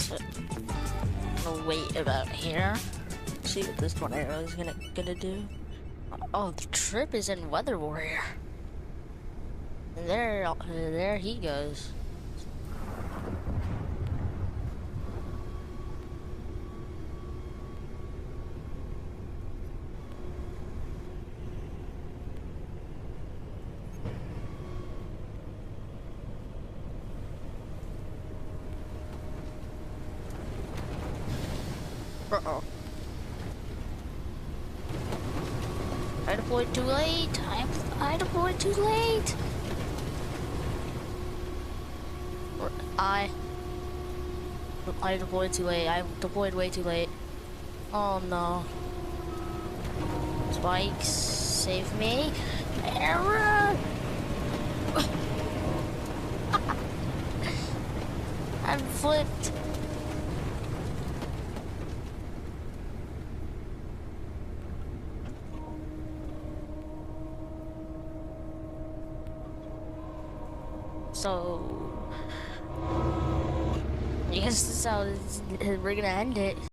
So, I'm gonna wait about here. See what this tornado is gonna do. Oh, the trip is in Weather Warrior. And there he goes. Uh-oh. I deployed too late. I deployed too late. I deployed too late. I deployed way too late. Oh no. Spikes, save me. Error! I'm flipped. So, I guess this is how we're gonna end it.